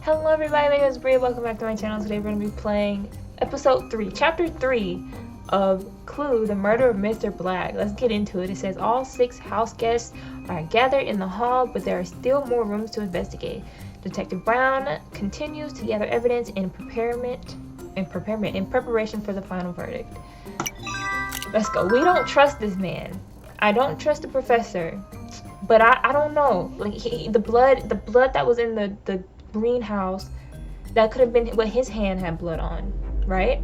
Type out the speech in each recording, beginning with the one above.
Hello everybody, my name is Bria. Welcome back to my channel. Today we're going to be playing episode 3, chapter 3 of Clue, the Murder of Mr. Black. Let's get into it. It says all 6 house guests are gathered in the hall, but there are still more rooms to investigate. Detective Brown continues to gather evidence in preparation for the final verdict. Let's go. We don't trust this man. I don't trust the professor, but I don't know. Like the blood that was in the greenhouse, that could have been what his hand had blood on, right?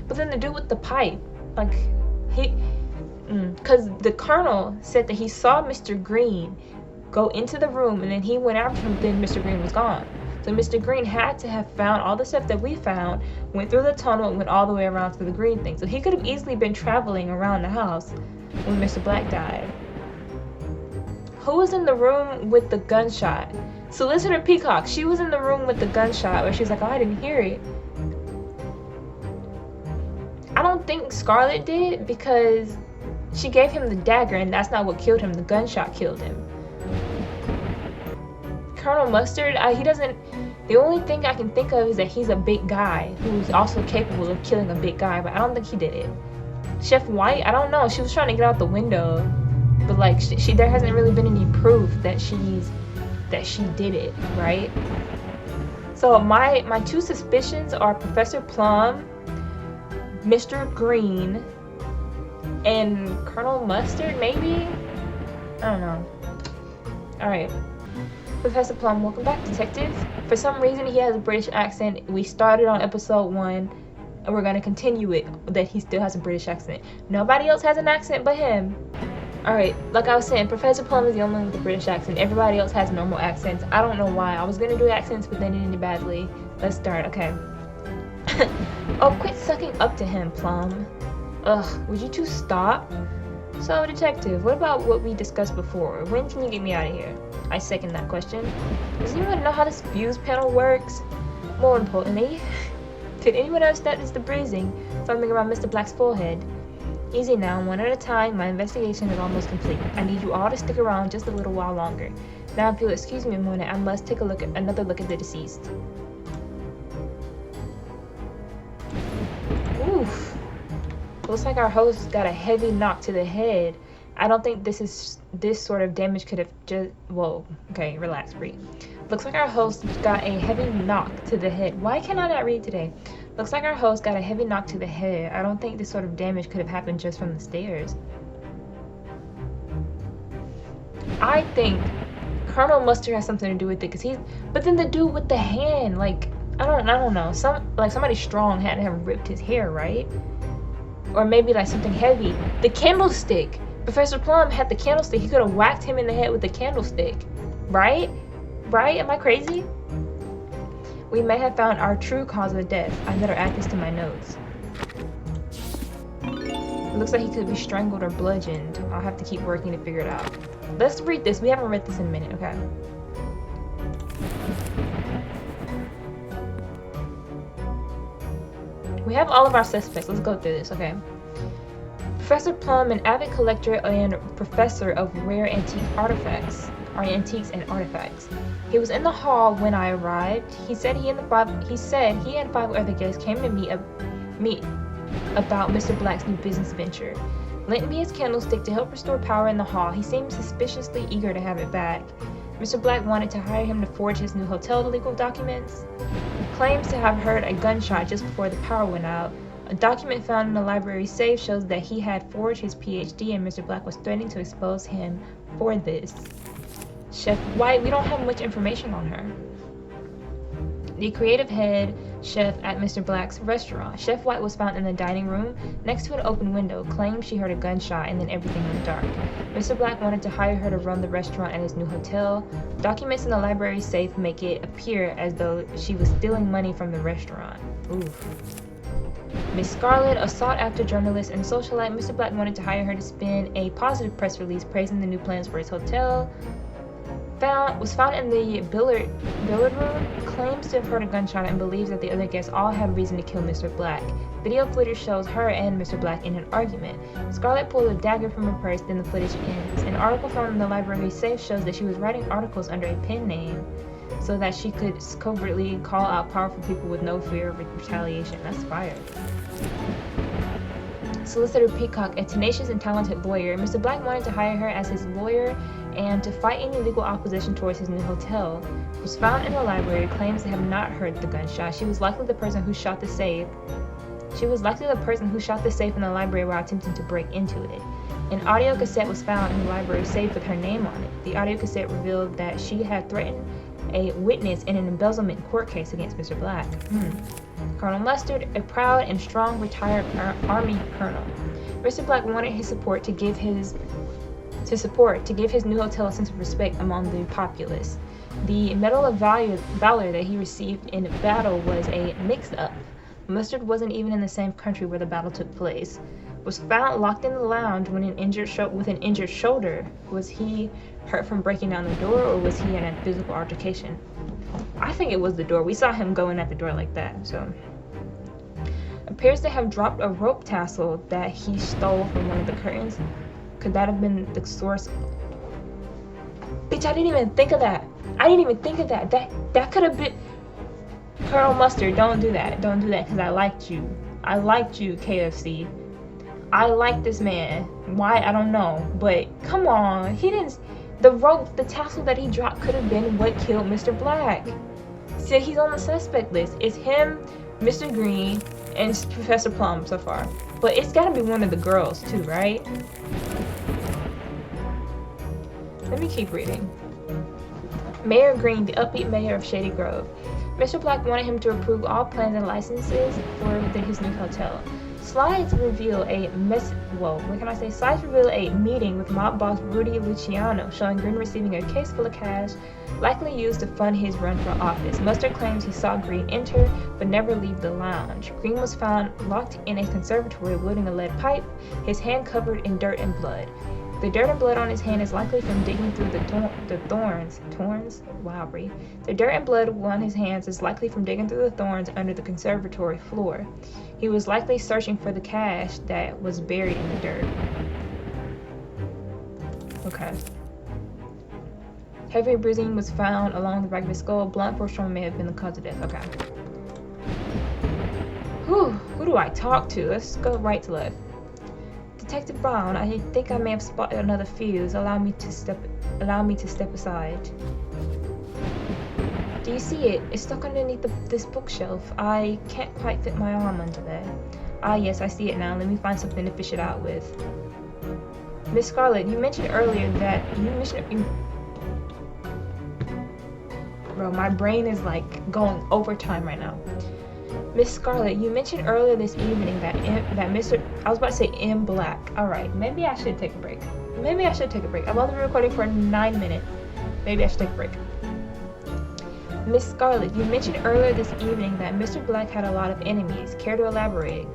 But then the dude with the pipe, like because the colonel said that he saw Mr. Green go into the room and then he went after him, then Mr. Green was gone. So Mr. Green had to have found all the stuff that we found, went through the tunnel and went all the way around to the green thing. So he could have easily been traveling around the house when Mr. Black died. Who was in the room with the gunshot? Solicitor Peacock. She was in the room with the gunshot where she was like, oh, I didn't hear it. I don't think Scarlett did it because she gave him the dagger and that's not what killed him. The gunshot killed him. Colonel Mustard, he doesn't... The only thing I can think of is that he's a big guy who's also capable of killing a big guy, but I don't think he did it. Chef White, I don't know. She was trying to get out the window, but like there hasn't really been any proof that she did it, right? So my 2 suspicions are Professor Plum, Mr. Green, and Colonel Mustard, maybe? I don't know. Alright. Professor Plum, welcome back, detective. For some reason he has a British accent. We started on episode 1 and we're gonna continue it that he still has a British accent. Nobody else has an accent but him. Alright, like I was saying, Professor Plum is the only one with a British accent. Everybody else has normal accents. I don't know why. I was gonna do accents but then it ended badly. Let's start, okay. Oh, quit sucking up to him, Plum. Ugh, would you 2 stop? So, detective, what about what we discussed before? When can you get me out of here? I second that question. Does anyone know how this fuse panel works? More importantly, did anyone else notice the bruising forming around Mr. Black's forehead? Easy now, one at a time. My investigation is almost complete. I need you all to stick around just a little while longer. Now, if you'll excuse me a moment, I must take another look at the deceased. Oof. Looks like our host got a heavy knock to the head. I don't think this sort of damage could have just... Whoa. Okay, relax, Bree. Looks like our host got a heavy knock to the head. Why can I not read today? Looks like our host got a heavy knock to the head. I don't think this sort of damage could have happened just from the stairs. I think Colonel Mustard has something to do with it, because but then the dude with the hand, like, I don't know. Somebody strong had to have ripped his hair, right? Or maybe like something heavy. The candlestick. Professor Plum had the candlestick. He could have whacked him in the head with the candlestick, right? Right? Am I crazy? We may have found our true cause of death. I better add this to my notes. It looks like he could be strangled or bludgeoned. I'll have to keep working to figure it out. Let's read this. We haven't read this in a minute, okay? We have all of our suspects. Let's go through this, okay? Professor Plum, an avid collector and professor of rare antiques and artifacts. He was in the hall when I arrived. He said he and 5 other guests came to meet about Mr. Black's new business venture. Lent me his candlestick to help restore power in the hall. He seemed suspiciously eager to have it back. Mr. Black wanted to hire him to forge his new hotel legal documents. Claims to have heard a gunshot just before the power went out. A document found in the library safe shows that he had forged his PhD and Mr. Black was threatening to expose him for this. Chef White, we don't have much information on her. The creative head chef at Mr. Black's restaurant. Chef White was found in the dining room next to an open window, claimed she heard a gunshot and then everything went dark. Mr. Black wanted to hire her to run the restaurant at his new hotel. Documents in the library safe make it appear as though she was stealing money from the restaurant. Oof. Miss Scarlett, a sought-after journalist and socialite, Mr. Black wanted to hire her to spin a positive press release praising the new plans for his hotel. Was found in the billiard room, claims to have heard a gunshot and believes that the other guests all had reason to kill Mr. Black. Video footage shows her and Mr. Black in an argument. Scarlett pulled a dagger from her purse, then the footage ends. An article found in the library safe shows that she was writing articles under a pen name. so that she could covertly call out powerful people with no fear of retaliation. That's fire. Solicitor Peacock, a tenacious and talented lawyer, Mr. Black wanted to hire her as his lawyer and to fight any legal opposition towards his new hotel. Was found in the library, claims to have not heard the gunshot. She was likely the person who shot the safe. She was likely the person who shot the safe in the library while attempting to break into it. An audio cassette was found in the library safe with her name on it. The audio cassette revealed that she had threatened a witness in an embezzlement court case against Mr. Black. Colonel Mustard, a proud and strong retired Army colonel. Mr. Black wanted his support to give his new hotel a sense of respect among the populace. The Medal of Valor that he received in battle was a mix-up. Mustard wasn't even in the same country where the battle took place. Was found locked in the lounge with an injured shoulder. Was he hurt from breaking down the door, or was he in a physical altercation? I think it was the door. We saw him go in at the door like that. So, appears to have dropped a rope tassel that he stole from one of the curtains. Could that have been the source? Bitch, I didn't even think of that. That could have been. Colonel Mustard, don't do that. Don't do that, because I liked you. KFC. I like this man. Why? I don't know. But come on. He didn't. The rope, the tassel that he dropped could have been what killed Mr. Black. See, he's on the suspect list. It's him, Mr. Green, and Professor Plum so far. But it's gotta be one of the girls too, right? Let me keep reading. Mayor Green, the upbeat mayor of Shady Grove. Mr. Black wanted him to approve all plans and licenses for his new hotel. Slides reveal a meeting with mob boss Rudy Luciano, showing Green receiving a case full of cash, likely used to fund his run for office. Mustard claims he saw Green enter, but never leave the lounge. Green was found locked in a conservatory wielding a lead pipe, his hand covered in dirt and blood. The dirt and blood on his hand is likely from digging through the thorns. The dirt and blood on his hands is likely from digging through the thorns under the conservatory floor. He was likely searching for the cash that was buried in the dirt. Okay. Heavy bruising was found along the back of his skull. Blunt force trauma may have been the cause of death. Okay. Who do I talk to? Let's go right to left. Detective Brown, I think I may have spotted another fuse. Allow me to step aside. Do you see it? It's stuck underneath this bookshelf. I can't quite fit my arm under there. Ah, yes, I see it now. Let me find something to fish it out with. Miss Scarlet, you mentioned earlier that Bro, my brain is like going overtime right now. Miss Scarlet, you mentioned earlier this evening that Mr. I was about to say M. Black. Alright, maybe I should take a break. I've only been recording for 9 minutes. Maybe I should take a break. Miss Scarlet, you mentioned earlier this evening that Mr. Black had a lot of enemies. Care to elaborate?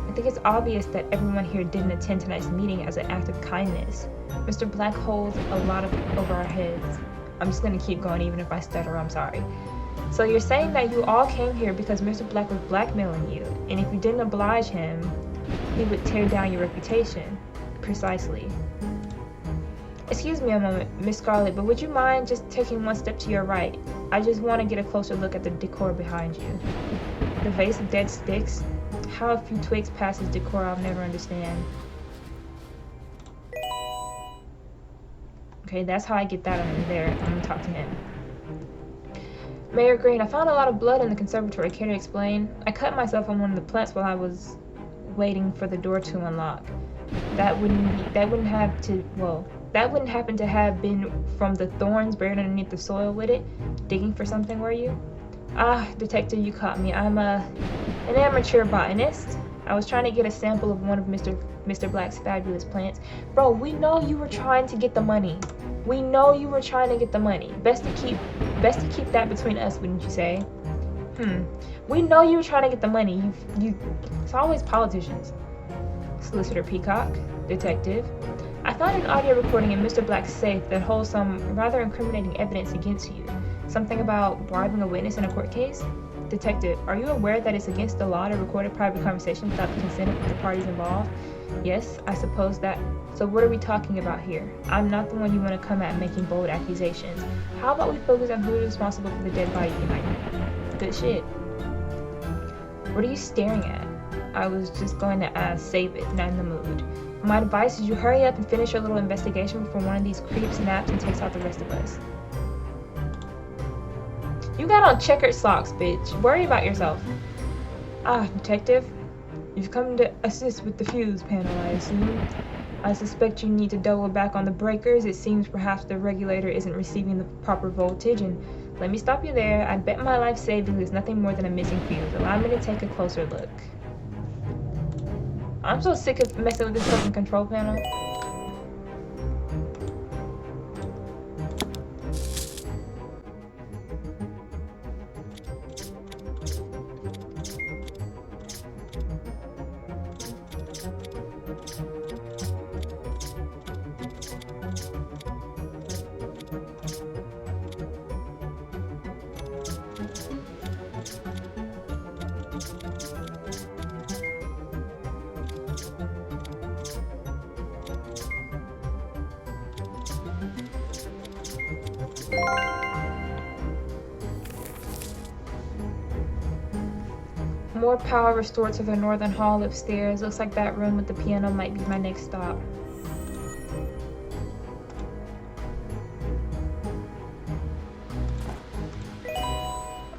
I think it's obvious that everyone here didn't attend tonight's meeting as an act of kindness. Mr. Black holds a lot over our heads. I'm just gonna keep going even if I stutter, I'm sorry. So you're saying that you all came here because Mr. Black was blackmailing you, and if you didn't oblige him, he would tear down your reputation. Precisely. Excuse me a moment, Miss Scarlet, but would you mind just taking one step to your right? I just want to get a closer look at the decor behind you. The vase of dead sticks? How a few twigs pass his decor, I'll never understand. Okay, that's how I get that under there. I'm gonna talk to him. Mayor Green, I found a lot of blood in the conservatory. Care to explain? I cut myself on one of the plants while I was waiting for the door to unlock. That wouldn't happen to have been from the thorns buried underneath the soil with it? Digging for something, were you? Ah, detective, you caught me. I'm an amateur botanist. I was trying to get a sample of one of Mr. Black's fabulous plants. Bro, we know you were trying to get the money. Best to keep that between us, wouldn't you say? We know you were trying to get the money. It's always politicians. Solicitor Peacock, detective. I found an audio recording in Mr. Black's safe that holds some rather incriminating evidence against you. Something about bribing a witness in a court case? Detective, are you aware that it's against the law to record a private conversation without the consent of the parties involved? Yes, I suppose that. So what are we talking about here? I'm not the one you want to come at making bold accusations. How about we focus on who is responsible for the dead body behind me? Good shit. What are you staring at? I was just going to save it, not in the mood. My advice is you hurry up and finish your little investigation before one of these creeps snaps and takes out the rest of us. You got on checkered socks, bitch. Worry about yourself. Ah, detective. You've come to assist with the fuse panel, I assume. I suspect you need to double back on the breakers. It seems perhaps the regulator isn't receiving the proper voltage, and let me stop you there. I bet my life savings is nothing more than a missing fuse. Allow me to take a closer look. I'm so sick of messing with this fucking control panel. More power restored to the northern hall upstairs. Looks like that room with the piano might be my next stop.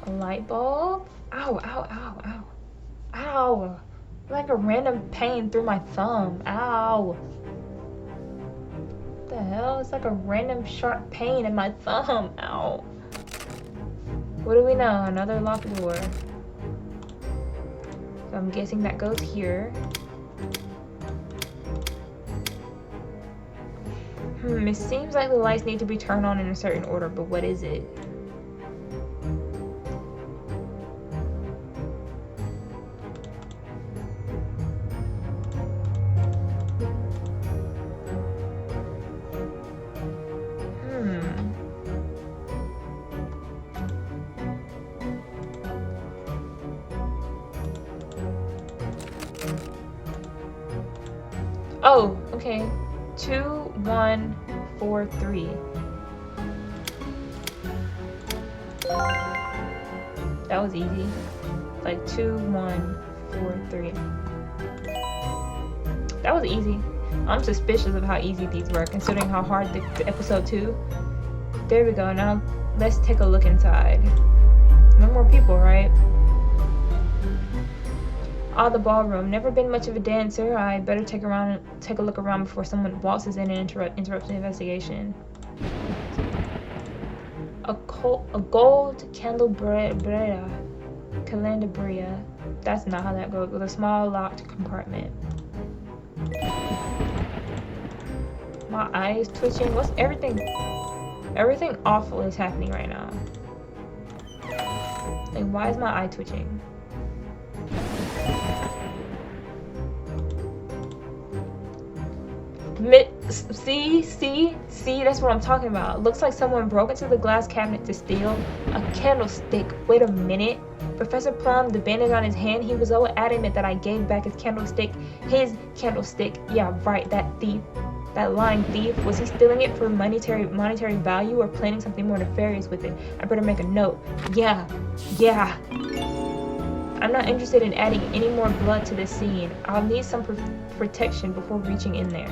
A light bulb? Ow, ow, ow, ow. Ow! Like a random pain through my thumb. Ow! What the hell? It's like a random sharp pain in my thumb. Ow. What do we know? Another locked door. So I'm guessing that goes here. It seems like the lights need to be turned on in a certain order, but what is it? Oh, okay. 2, 1, 4, 3. That was easy. Like 2, 1, 4, 3. That was easy. I'm suspicious of how easy these were, considering how hard the episode 2. There we go. Now let's take a look inside. No more people, right? Ah, the ballroom. Never been much of a dancer. I better take a look around before someone waltzes in and interrupts the investigation. A gold candelabra. That's not how that goes. With a small locked compartment. My eyes twitching. What's everything? Everything awful is happening right now. Like, why is my eye twitching? See, that's what I'm talking about. Looks like someone broke into the glass cabinet to steal a candlestick. Wait a minute. Professor Plum, the bandage on his hand, he was so adamant that I gave back his candlestick. His candlestick. Yeah, right, that thief. That lying thief. Was he stealing it for monetary value or planning something more nefarious with it? I better make a note. Yeah. I'm not interested in adding any more blood to this scene. I'll need some protection before reaching in there.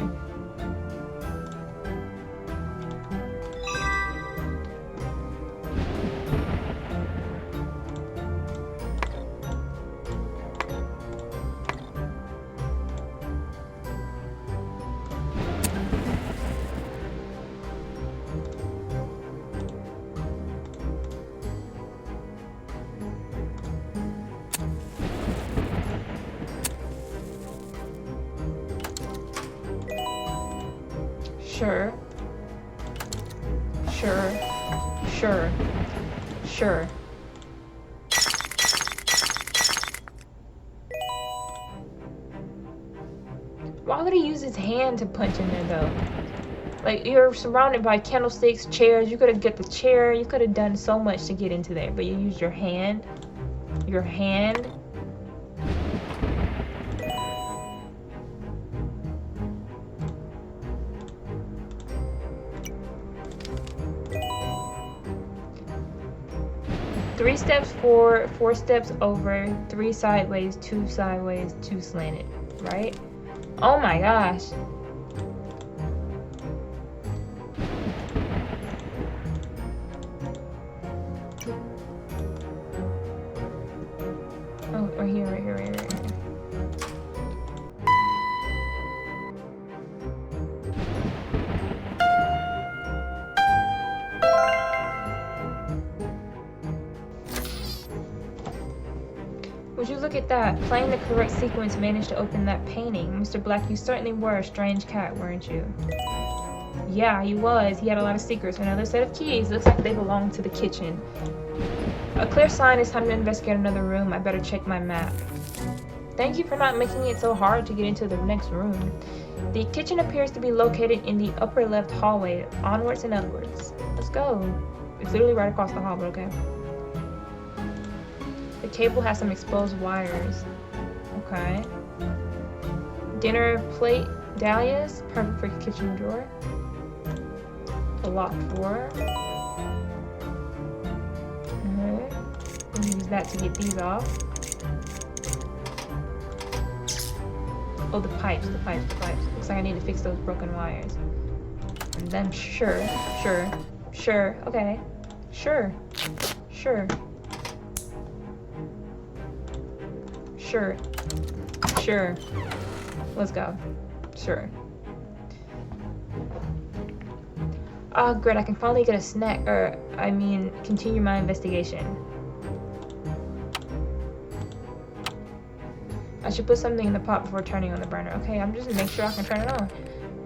Sure. Why would he use his hand to punch in there though? Like, you're surrounded by candlesticks, chairs. You could have get the chair. You could have done so much to get into there, but you used your hand. Your hand. Three steps forward, 4 steps over, 3 sideways, 2 sideways, 2 slanted, right? Oh my gosh. Oh, right here, right here, right here, right here. Would you look at that? Playing the correct sequence managed to open that painting. Mr. Black, you certainly were a strange cat, weren't you? Yeah, he was. He had a lot of secrets. Another set of keys. Looks like they belong to the kitchen. A clear sign. It's time to investigate another room. I better check my map. Thank you for not making it so hard to get into the next room. The kitchen appears to be located in the upper left hallway. Onwards and upwards. Let's go. It's literally right across the hall, but okay. The cable has some exposed wires. Okay. Dinner plate dahlias. Perfect for a kitchen drawer. A locked drawer. We'll use that to get these off. Oh, the pipes. Looks like I need to fix those broken wires. And then sure. Okay. Sure. Let's go. Sure. Oh, great. I can finally get a snack, continue my investigation. I should put something in the pot before turning on the burner. Okay, I'm just gonna make sure I can turn it on.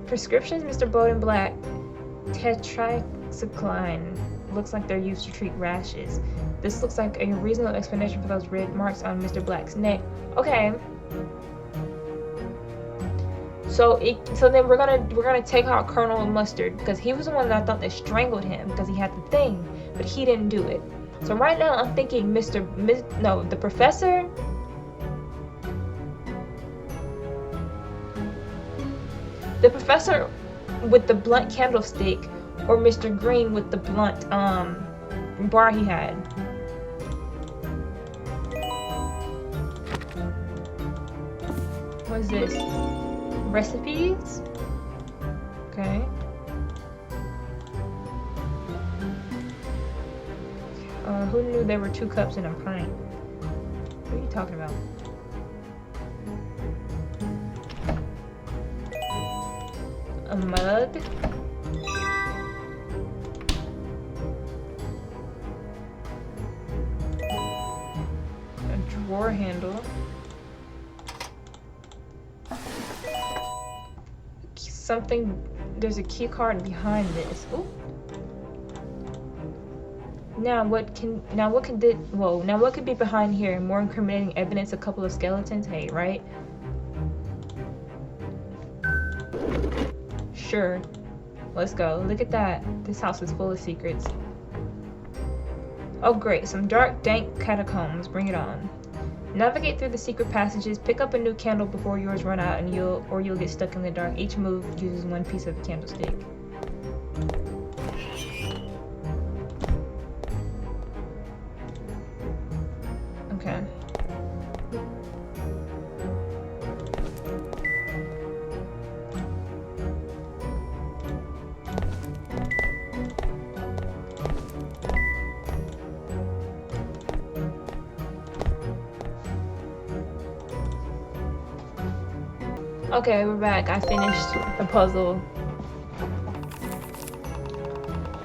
Prescriptions, Mr. Bowden Black. Tetracycline. Looks like they're used to treat rashes. This looks like a reasonable explanation for those red marks on Mr. Black's neck. Okay. So then we're gonna take out Colonel Mustard because he was the one that I thought that strangled him because he had the thing, but he didn't do it. So right now I'm thinking the professor. The professor with the blunt candlestick, or Mr. Green with the blunt bar he had. What is this? Recipes? Okay. Who knew there were 2 cups in a pint? What are you talking about? A mug. A drawer handle. There's a key card behind this. Ooh. Now what could be behind here? More incriminating evidence, a couple of skeletons, hey, right? Sure. Let's go. Look at that. This house is full of secrets. Oh great, some dark, dank catacombs. Bring it on. Navigate through the secret passages. Pick up a new candle before yours run out, and you'll get stuck in the dark. Each move uses 1 piece of the candlestick. Okay. Okay, we're back. I finished the puzzle.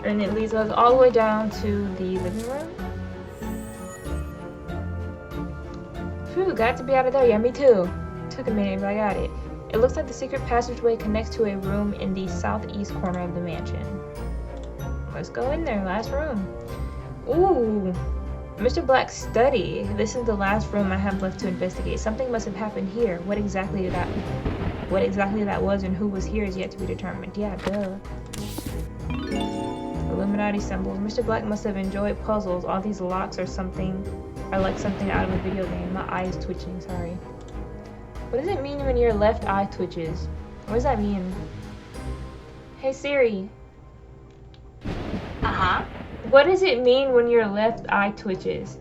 And it leads us all the way down to the living room. Phew, got to be out of there. Yeah, me too. Took a minute, but I got it. It looks like the secret passageway connects to a room in the southeast corner of the mansion. Let's go in there. Last room. Ooh. Mr. Black's study. This is the last room I have left to investigate. Something must have happened here. What exactly did that... What exactly that was and who was here is yet to be determined. Yeah, duh. Illuminati symbols. Mr. Black must have enjoyed puzzles. All these locks are like something out of a video game. My eye is twitching, sorry. What does it mean when your left eye twitches? What does that mean? Hey Siri. Uh-huh. What does it mean when your left eye twitches?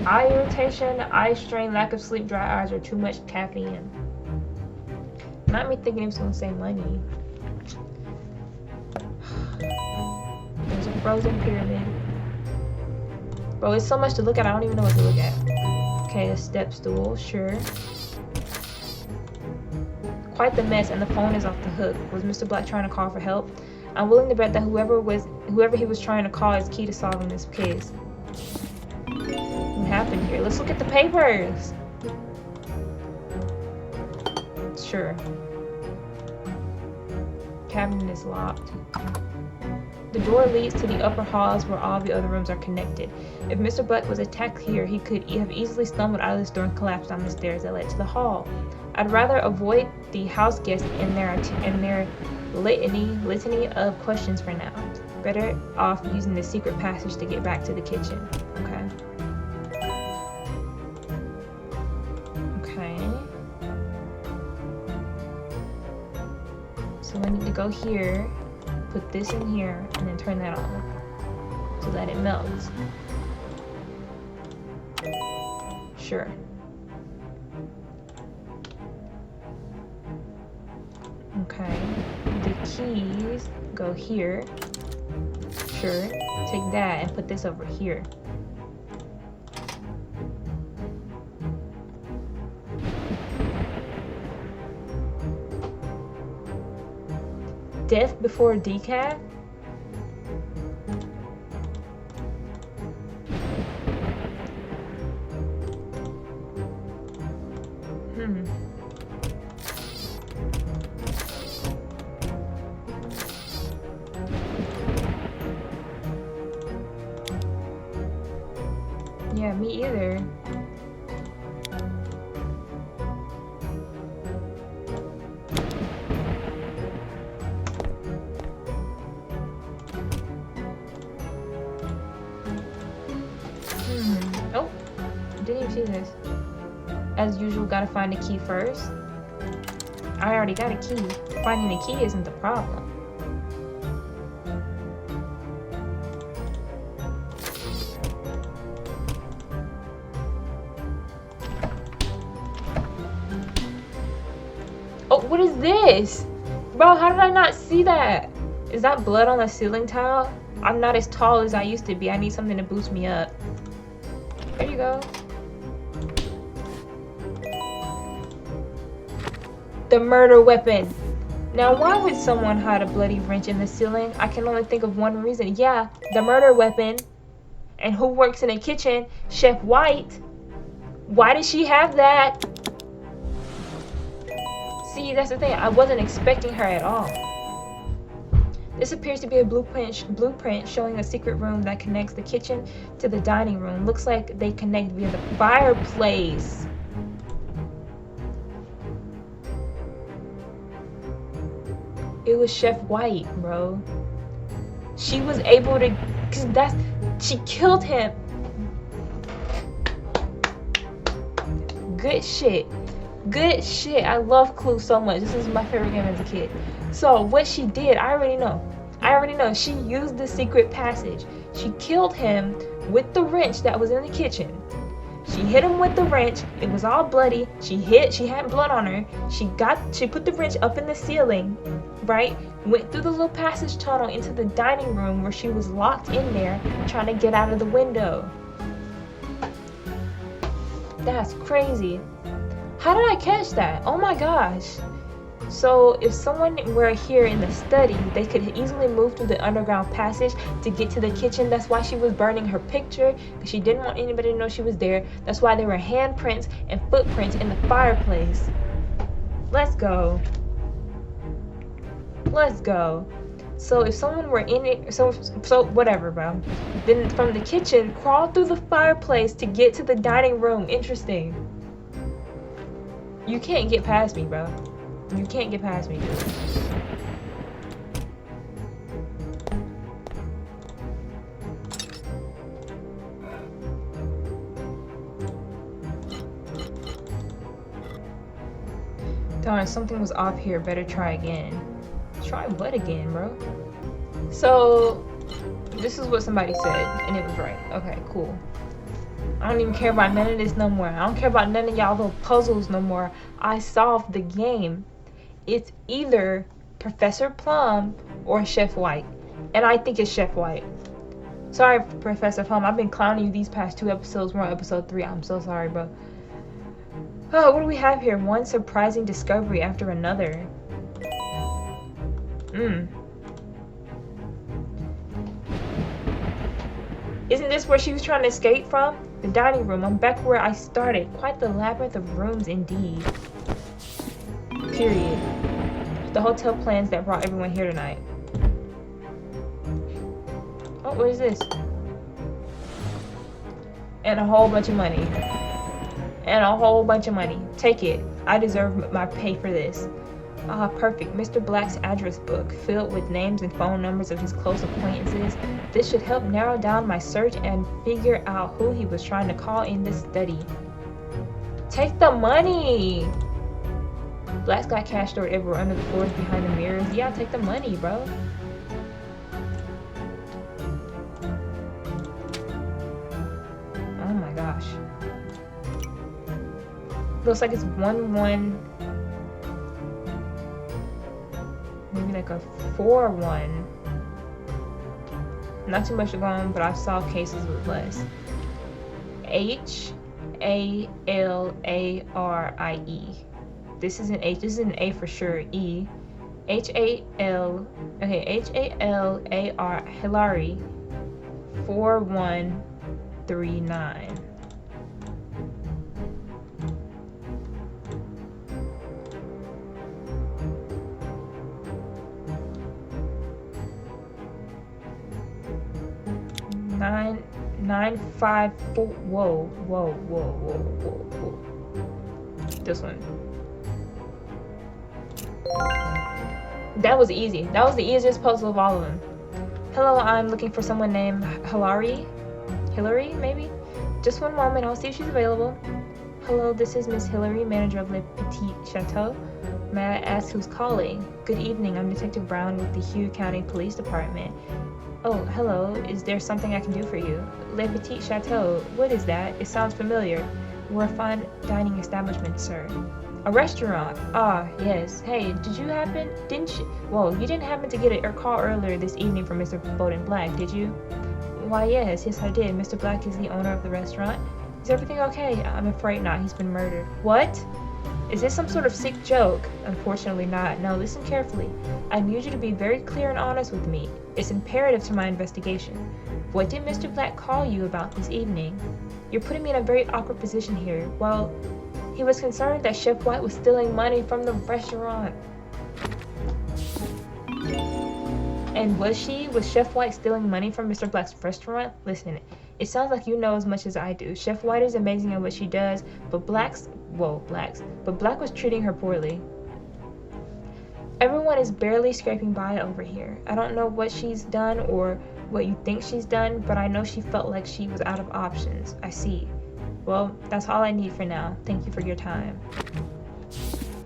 Eye irritation, eye strain, lack of sleep, dry eyes, or too much caffeine. Not me thinking it was gonna say money. There's a frozen pyramid. Bro, it's so much to look at, I don't even know what to look at. Okay, a step stool, sure. Quite the mess, and the phone is off the hook. Was Mr. Black trying to call for help? I'm willing to bet that whoever he was trying to call is key to solving this case. What happened here? Let's look at the papers. Sure. Cabinet is locked. The door leads to the upper halls where all the other rooms are connected. If Mr. Black was attacked here, he could have easily stumbled out of this door and collapsed down the stairs that led to the hall. I'd rather avoid the house guests and their litany of questions for now. Better off using the secret passage to get back to the kitchen. Okay. So I need to go here, put this in here, and then turn that on so that it melts. Sure. Okay. The keys go here. Sure. Take that and put this over here. Death before decaf? Yeah, me either. Oh, didn't even see this. As usual, gotta find a key first. I already got a key. Finding a key isn't the problem. Oh, what is this? Bro, how did I not see that? Is that blood on the ceiling tile? I'm not as tall as I used to be. I need something to boost me up. There you go. The murder weapon. Now, why would someone hide a bloody wrench in the ceiling? I can only think of one reason. Yeah, the murder weapon. And who works in the kitchen? Chef White. Why did she have that? See, that's the thing. I wasn't expecting her at all. This appears to be a blueprint showing a secret room that connects the kitchen to the dining room. Looks like they connect via the fireplace. It was Chef White, bro. She was able to, she killed him. Good shit. Good shit. I love Clue so much. This is my favorite game as a kid. So what she did, I already know. She used the secret passage. She killed him with the wrench that was in the kitchen. She hit him with the wrench. It was all bloody. She had blood on her. She put the wrench up in the ceiling, right? Went through the little passage tunnel into the dining room where she was locked in there trying to get out of the window. That's crazy. How did I catch that? Oh my gosh. So if someone were here in the study, they could easily move through the underground passage to get to the kitchen. That's why she was burning her picture, because she didn't want anybody to know she was there. That's why there were handprints and footprints in the fireplace. Let's go. Let's go. So if someone were in it, so whatever, bro. Then from the kitchen, crawl through the fireplace to get to the dining room. Interesting. You can't get past me, bro. You can't get past me, dude. Darn, something was off here. Better try again. Try what again, bro? So, this is what somebody said, and it was right. Okay, cool. I don't even care about none of this no more. I don't care about none of y'all little puzzles no more. I solved the game. It's either Professor Plum or Chef White. And I think it's Chef White. Sorry, Professor Plum. I've been clowning you these past 2 episodes. We're on episode 3. I'm so sorry, bro. Oh, what do we have here? One surprising discovery after another. Isn't this where she was trying to escape from? The dining room. I'm back where I started. Quite the labyrinth of rooms indeed. Period. The hotel plans that brought everyone here tonight. Oh, what is this? And a whole bunch of money. And a whole bunch of money. Take it. I deserve my pay for this. Ah, perfect. Mr. Black's address book, filled with names and phone numbers of his close acquaintances. This should help narrow down my search and figure out who he was trying to call in this study. Take the money! Black's got cash stored everywhere under the floors, behind the mirrors. Yeah, take the money, bro. Oh my gosh. Looks like it's 1-1. Maybe like a 4-1. Not too much to go on, but I saw cases with less. H-A-L-A-R-I-E. This is an H. This is an A for sure. E. H-A-L. Okay, H-A-L-A-R. Hillary. 4139. Nine, 5, 4. Whoa. This one. That was easy. That was the easiest puzzle of all of them. Hello, I'm looking for someone named Hillary, maybe? Just one moment, I'll see if she's available. Hello, this is Miss Hillary, manager of Le Petit Chateau. May I ask who's calling? Good evening, I'm Detective Brown with the Hugh County Police Department. Oh, hello. Is there something I can do for you? Le Petit Chateau. What is that? It sounds familiar. We're a fine dining establishment, sir. A restaurant. Ah, yes. Hey, you didn't happen to get a call earlier this evening from Mr. Bowden Black, did you? Why, yes, I did. Mr. Black is the owner of the restaurant. Is everything okay? I'm afraid not. He's been murdered. What? Is this some sort of sick joke? Unfortunately not. Now listen carefully. I need you to be very clear and honest with me. It's imperative to my investigation. What did Mr. Black call you about this evening? You're putting me in a very awkward position here. Well, he was concerned that Chef White was stealing money from the restaurant. And was Chef White stealing money from Mr. Black's restaurant? Listen, it sounds like you know as much as I do. Chef White is amazing at what she does, but Black was treating her poorly. Everyone is barely scraping by over here. I don't know what she's done or what you think she's done, but I know she felt like she was out of options. I see. Well, that's all I need for now. Thank you for your time.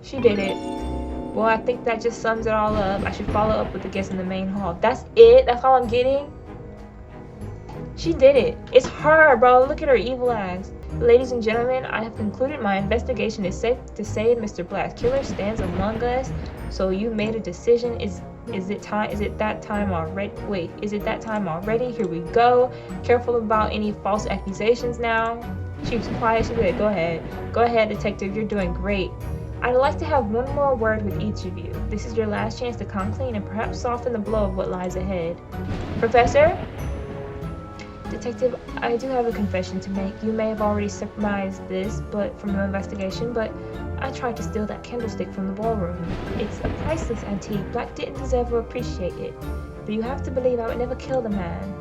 She did it. Well, I think that just sums it all up. I should follow up with the guests in the main hall. That's it? That's all I'm getting? She did it. It's her, bro. Look at her evil eyes. Ladies and gentlemen, I have concluded my investigation is safe to say Mr. Black's killer stands among us. So you made a decision. Is it that time already? Wait, is it that time already? Here we go. Careful about any false accusations now. She was quiet. She said, go ahead. Go ahead, detective. You're doing great. I'd like to have one more word with each of you. This is your last chance to come clean and perhaps soften the blow of what lies ahead. Professor? Detective, I do have a confession to make. You may have already surmised this from the investigation, but I tried to steal that candlestick from the ballroom. It's a priceless antique. Black didn't deserve or appreciate it. But you have to believe I would never kill the man.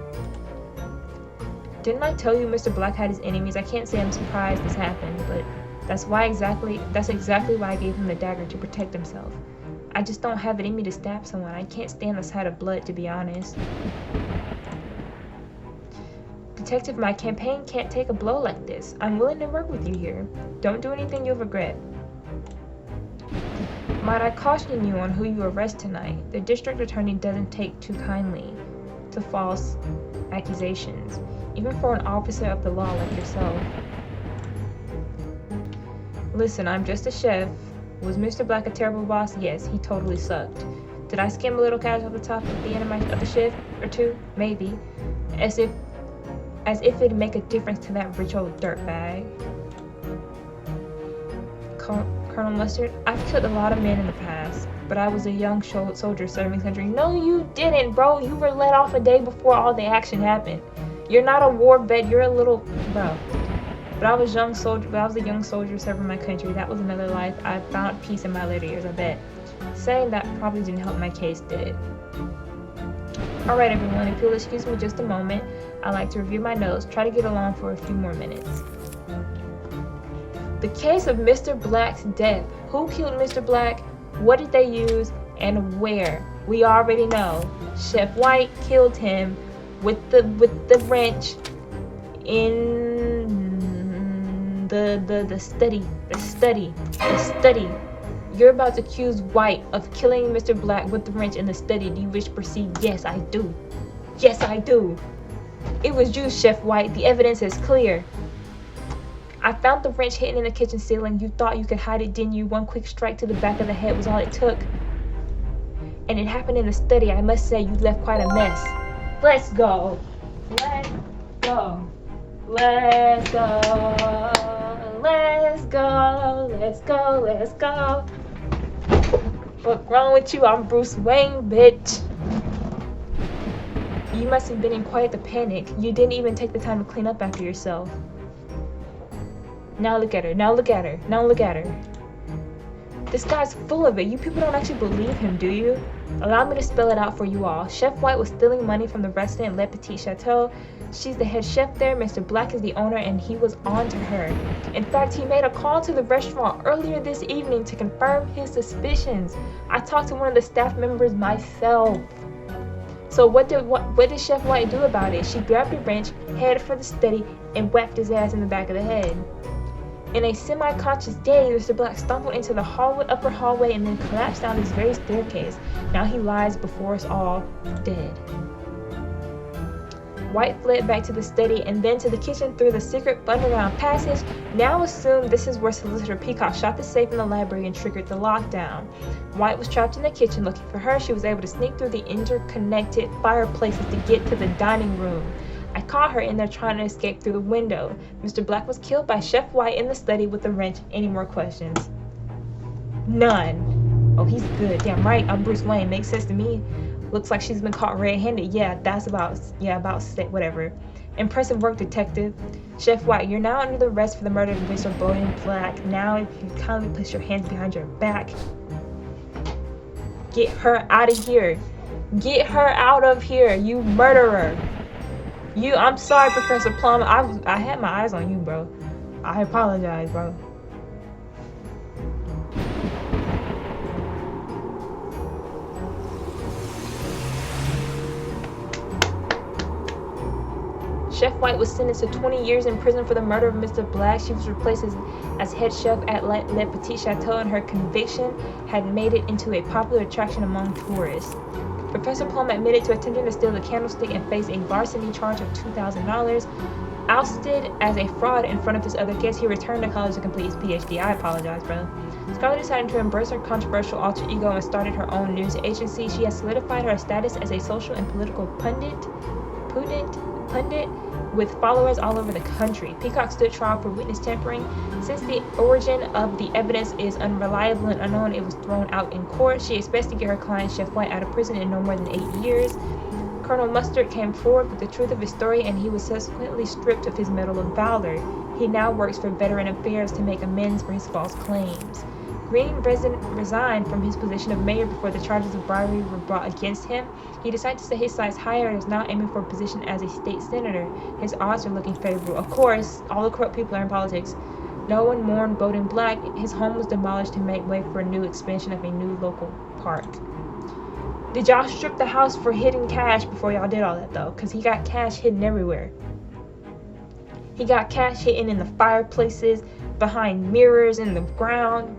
Didn't I tell you Mr. Black had his enemies? I can't say I'm surprised this happened, but that's exactly why I gave him the dagger, to protect himself. I just don't have it in me to stab someone. I can't stand the sight of blood, to be honest. Detective, my campaign can't take a blow like this. I'm willing to work with you here. Don't do anything you'll regret. Might I caution you on who you arrest tonight? The district attorney doesn't take too kindly to false accusations, even for an officer of the law like yourself. Listen, I'm just a chef. Was Mr. Black a terrible boss? Yes, he totally sucked. Did I skim a little cash off the top of the end of the shift or two? Maybe. As if it'd make a difference to that rich old dirtbag. Colonel Mustard, I've killed a lot of men in the past, but I was a young soldier serving country. No, you didn't, bro. You were let off a day before all the action happened. You're not a war vet. You're a little bro. But I was a young soldier serving my country. That was another life. I found peace in my later years, I bet. Saying that probably didn't help my case, did it? Alright everyone, if you'll excuse me just a moment, I'd like to review my notes, try to get along for a few more minutes. The case of Mr. Black's death. Who killed Mr. Black? What did they use? And where? We already know. Chef White killed him with the wrench in the study. You're about to accuse White of killing Mr. Black with the wrench in the study. Do you wish to proceed? Yes, I do. Yes, I do. It was you, Chef White. The evidence is clear. I found the wrench hidden in the kitchen ceiling. You thought you could hide it, didn't you? One quick strike to the back of the head was all it took. And it happened in the study. I must say, you left quite a mess. Let's go. Let's go. Let's go. Let's go. Let's go. Let's go. What's wrong with you? I'm Bruce Wayne, bitch. You must have been in quite the panic. You didn't even take the time to clean up after yourself. Now look at her. Now look at her. Now look at her. This guy's full of it. You people don't actually believe him, do you? Allow me to spell it out for you all. Chef White was stealing money from the restaurant Le Petit Chateau. She's the head chef there. Mr. Black is the owner, and he was on to her. In fact, he made a call to the restaurant earlier this evening to confirm his suspicions. I talked to one of the staff members myself. So what did Chef White do about it? She grabbed a wrench, headed for the study, and whacked his ass in the back of the head. In a semi-conscious daze, Mr. Black stumbled into the upper hallway and then collapsed down this very staircase. Now he lies before us all, dead. White fled back to the study and then to the kitchen through the secret underground passage. Now assume this is where Solicitor Peacock shot the safe in the library and triggered the lockdown. White was trapped in the kitchen looking for her. She was able to sneak through the interconnected fireplaces to get to the dining room. I caught her in there trying to escape through the window. Mr. Black was killed by Chef White in the study with a wrench. Any more questions? None. Oh, he's good. Damn right, I'm Bruce Wayne. Makes sense to me. Looks like she's been caught red-handed. Yeah, about whatever. Impressive work, detective. Chef White, you're now under the arrest for the murder of Mr. Bowen Black. Now, if you kindly place your hands behind your back. Get her out of here. Get her out of here, you murderer. I'm sorry, Professor Plum. I had my eyes on you, bro. I apologize, bro. Chef White was sentenced to 20 years in prison for the murder of Mr. Black. She was replaced as head chef at Le Petit Chateau, and her conviction had made it into a popular attraction among tourists. Professor Plum admitted to attempting to steal the candlestick and faced a larceny charge of $2,000. Ousted as a fraud in front of his other guests, he returned to college to complete his PhD. I apologize, bro. Scarlett decided to embrace her controversial alter ego and started her own news agency. She has solidified her status as a social and political pundit with followers all over the country. Peacock stood trial for witness tampering. Since the origin of the evidence is unreliable and unknown, it was thrown out in court. She expects to get her client Chef White out of prison in no more than 8 years. Colonel Mustard came forward with the truth of his story, and he was subsequently stripped of his Medal of Valor. He now works for Veteran Affairs to make amends for his false claims. Green resigned from his position of mayor before the charges of bribery were brought against him. He decided to set his sights higher and is now aiming for a position as a state senator. His odds are looking favorable. Of course, all the corrupt people are in politics. No one mourned voting black. His home was demolished to make way for a new expansion of a new local park. Did y'all strip the house for hidden cash before y'all did all that, though? Because he got cash hidden everywhere. He got cash hidden in the fireplaces, behind mirrors, in the ground.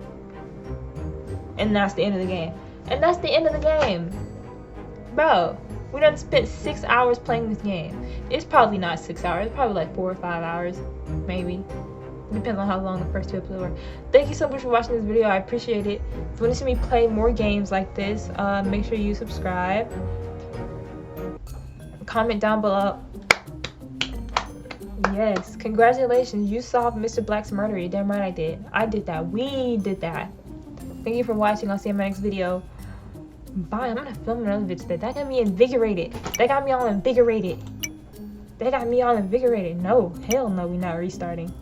And that's the end of the game. And that's the end of the game. Bro, we done spent 6 hours playing this game. It's probably not 6 hours. It's probably like 4 or 5 hours. Maybe. Depends on how long the first 2 episodes were. Thank you so much for watching this video. I appreciate it. If you want to see me play more games like this, make sure you subscribe. Comment down below. Yes. Congratulations. You solved Mr. Black's murder. You're damn right I did. I did that. We did that. Thank you for watching. I'll see you in my next video. Bye. I'm gonna film another video today. That got me invigorated. That got me all invigorated. That got me all invigorated. No. Hell no. We're not restarting.